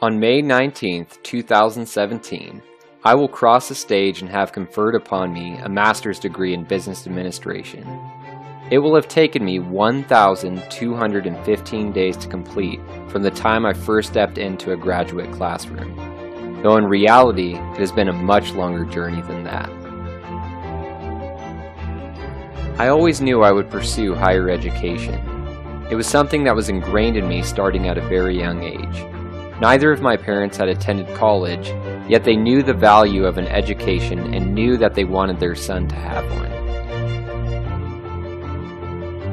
On May 19th, 2017, I will cross the stage and have conferred upon me a master's degree in business administration. It will have taken me 1,215 days to complete from the time I first stepped into a graduate classroom, though in reality it has been a much longer journey than that. I always knew I would pursue higher education. It was something that was ingrained in me starting at a very young age. Neither of my parents had attended college, yet they knew the value of an education and knew that they wanted their son to have one.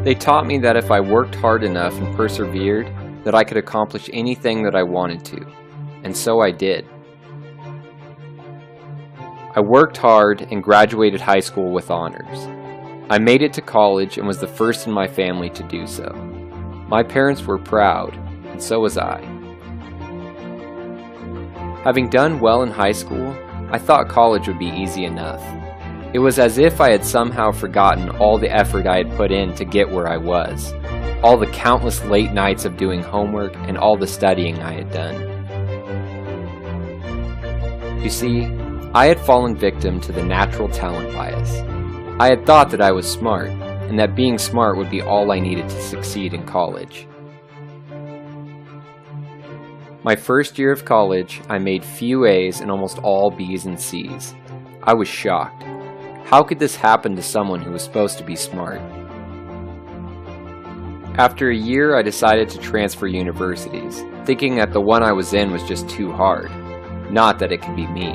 They taught me that if I worked hard enough and persevered, that I could accomplish anything that I wanted to, and so I did. I worked hard and graduated high school with honors. I made it to college and was the first in my family to do so. My parents were proud, and so was I. Having done well in high school, I thought college would be easy enough. It was as if I had somehow forgotten all the effort I had put in to get where I was, all the countless late nights of doing homework and all the studying I had done. You see, I had fallen victim to the natural talent bias. I had thought that I was smart, and that being smart would be all I needed to succeed in college. My first year of college, I made few A's and almost all B's and C's. I was shocked. How could this happen to someone who was supposed to be smart? After a year, I decided to transfer universities, thinking that the one I was in was just too hard, not that it could be me.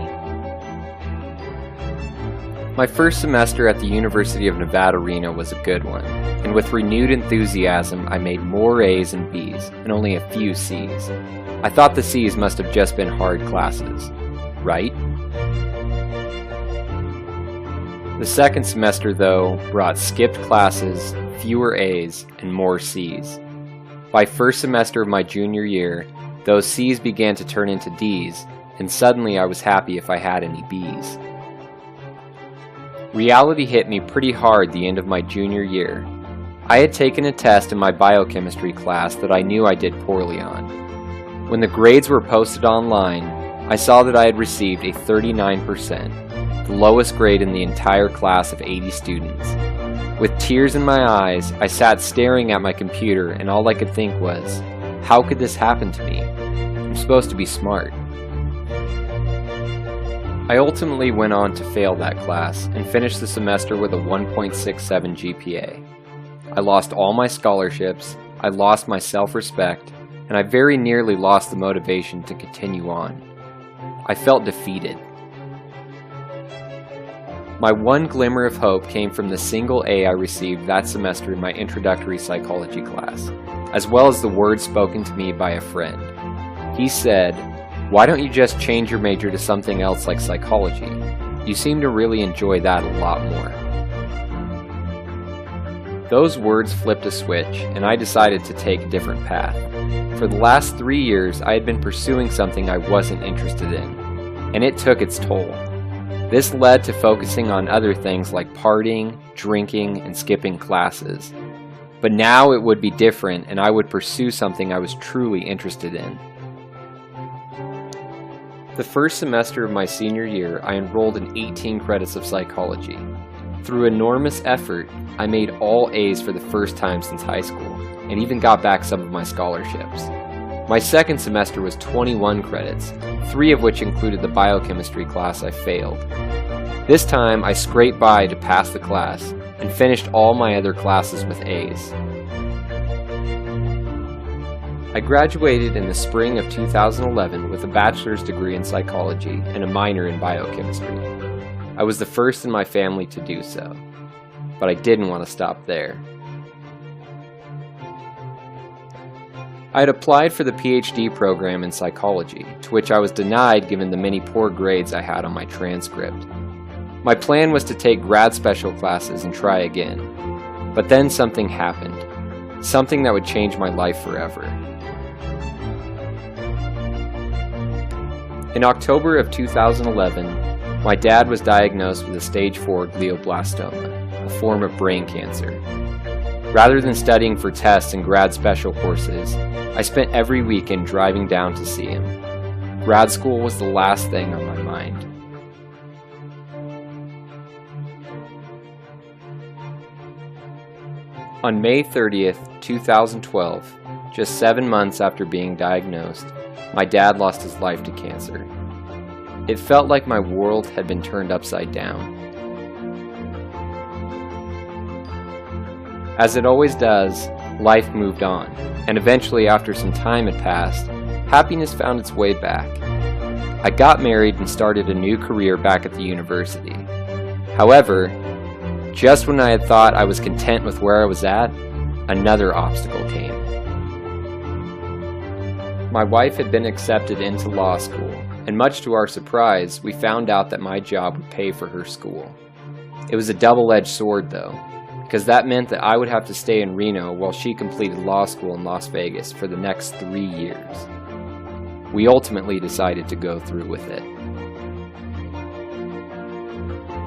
My first semester at the University of Nevada, Reno was a good one, and with renewed enthusiasm, I made more A's and B's, and only a few C's. I thought the C's must have just been hard classes, right? The second semester, though, brought skipped classes, fewer A's, and more C's. By first semester of my junior year, those C's began to turn into D's, and suddenly I was happy if I had any B's. Reality hit me pretty hard the end of my junior year. I had taken a test in my biochemistry class that I knew I did poorly on. When the grades were posted online, I saw that I had received a 39%, the lowest grade in the entire class of 80 students. With tears in my eyes, I sat staring at my computer and all I could think was, how could this happen to me? I'm supposed to be smart. I ultimately went on to fail that class and finished the semester with a 1.67 GPA. I lost all my scholarships, I lost my self-respect, and I very nearly lost the motivation to continue on. I felt defeated. My one glimmer of hope came from the single A I received that semester in my introductory psychology class, as well as the words spoken to me by a friend. He said, "Why don't you just change your major to something else like psychology? You seem to really enjoy that a lot more." Those words flipped a switch, and I decided to take a different path. For the last 3 years, I had been pursuing something I wasn't interested in, and it took its toll. This led to focusing on other things like partying, drinking, and skipping classes. But now it would be different, and I would pursue something I was truly interested in. The first semester of my senior year, I enrolled in 18 credits of psychology. Through enormous effort, I made all A's for the first time since high school, and even got back some of my scholarships. My second semester was 21 credits, 3 of which included the biochemistry class I failed. This time, I scraped by to pass the class, and finished all my other classes with A's. I graduated in the spring of 2011 with a bachelor's degree in psychology and a minor in biochemistry. I was the first in my family to do so, but I didn't want to stop there. I had applied for the PhD program in psychology, to which I was denied given the many poor grades I had on my transcript. My plan was to take grad special classes and try again, but then something happened, something that would change my life forever. In October of 2011, my dad was diagnosed with a stage 4 glioblastoma, a form of brain cancer. Rather than studying for tests and grad special courses, I spent every weekend driving down to see him. grad school was the last thing on my mind. On May 30th, 2012, just 7 months after being diagnosed, my dad lost his life to cancer. It felt like my world had been turned upside down. As it always does, life moved on, and eventually, after some time had passed, happiness found its way back. I got married and started a new career back at the university. However, just when I had thought I was content with where I was at, another obstacle came. My wife had been accepted into law school, and much to our surprise, we found out that my job would pay for her school. It was a double-edged sword though, because that meant that I would have to stay in Reno while she completed law school in Las Vegas for the next 3 years. We ultimately decided to go through with it.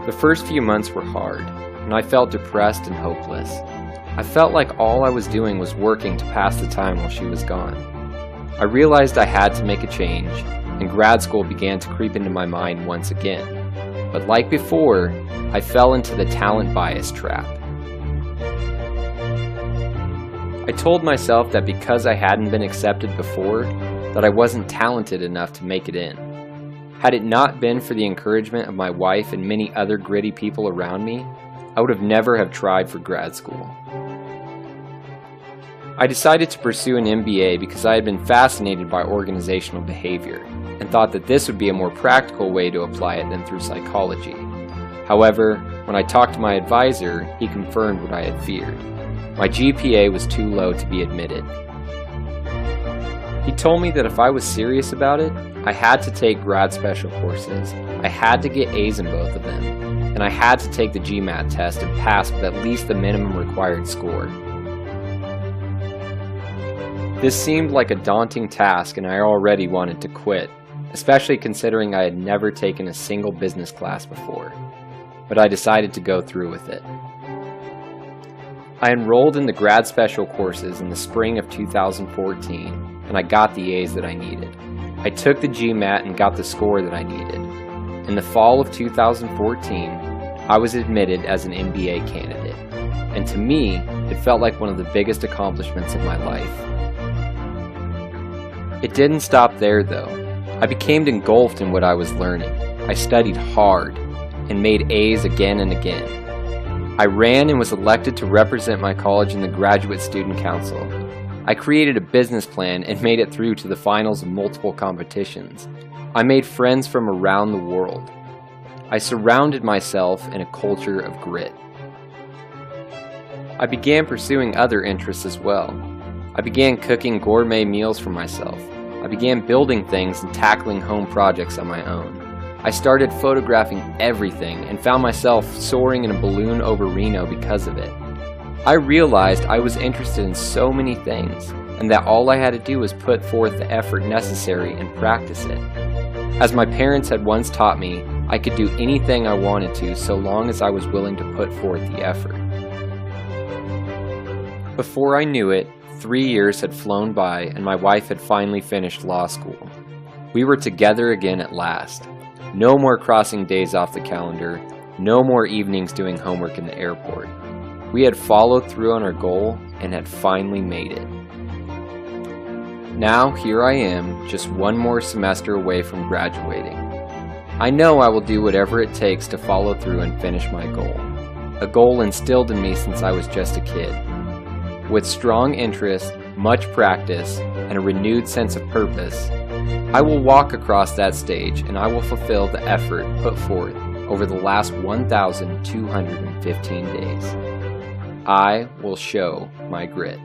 The first few months were hard, and I felt depressed and hopeless. I felt like all I was doing was working to pass the time while she was gone. I realized I had to make a change, and grad school began to creep into my mind once again. But like before, I fell into the talent bias trap. I told myself that because I hadn't been accepted before, that I wasn't talented enough to make it in. Had it not been for the encouragement of my wife and many other gritty people around me, I would have never have tried for grad school. I decided to pursue an MBA because I had been fascinated by organizational behavior and thought that this would be a more practical way to apply it than through psychology. However, when I talked to my advisor, he confirmed what I had feared. My GPA was too low to be admitted. He told me that if I was serious about it, I had to take grad special courses, I had to get A's in both of them, and I had to take the GMAT test and pass with at least the minimum required score. This seemed like a daunting task and I already wanted to quit, especially considering I had never taken a single business class before. But I decided to go through with it. I enrolled in the grad special courses in the spring of 2014, and I got the A's that I needed. I took the GMAT and got the score that I needed. In the fall of 2014, I was admitted as an MBA candidate, and to me, it felt like one of the biggest accomplishments of my life. It didn't stop there though. I became engulfed in what I was learning. I studied hard and made A's again and again. I ran and was elected to represent my college in the Graduate Student Council. I created a business plan and made it through to the finals of multiple competitions. I made friends from around the world. I surrounded myself in a culture of grit. I began pursuing other interests as well. I began cooking gourmet meals for myself. I began building things and tackling home projects on my own. I started photographing everything and found myself soaring in a balloon over Reno because of it. I realized I was interested in so many things, and that all I had to do was put forth the effort necessary and practice it. As my parents had once taught me, I could do anything I wanted to so long as I was willing to put forth the effort. Before I knew it, 3 years had flown by and my wife had finally finished law school. We were together again at last. No more crossing days off the calendar, no more evenings doing homework in the airport. We had followed through on our goal and had finally made it. Now here I am, just one more semester away from graduating. I know I will do whatever it takes to follow through and finish my goal. A goal instilled in me since I was just a kid. With strong interest, much practice, and a renewed sense of purpose, I will walk across that stage and I will fulfill the effort put forth over the last 1,215 days. I will show my grit.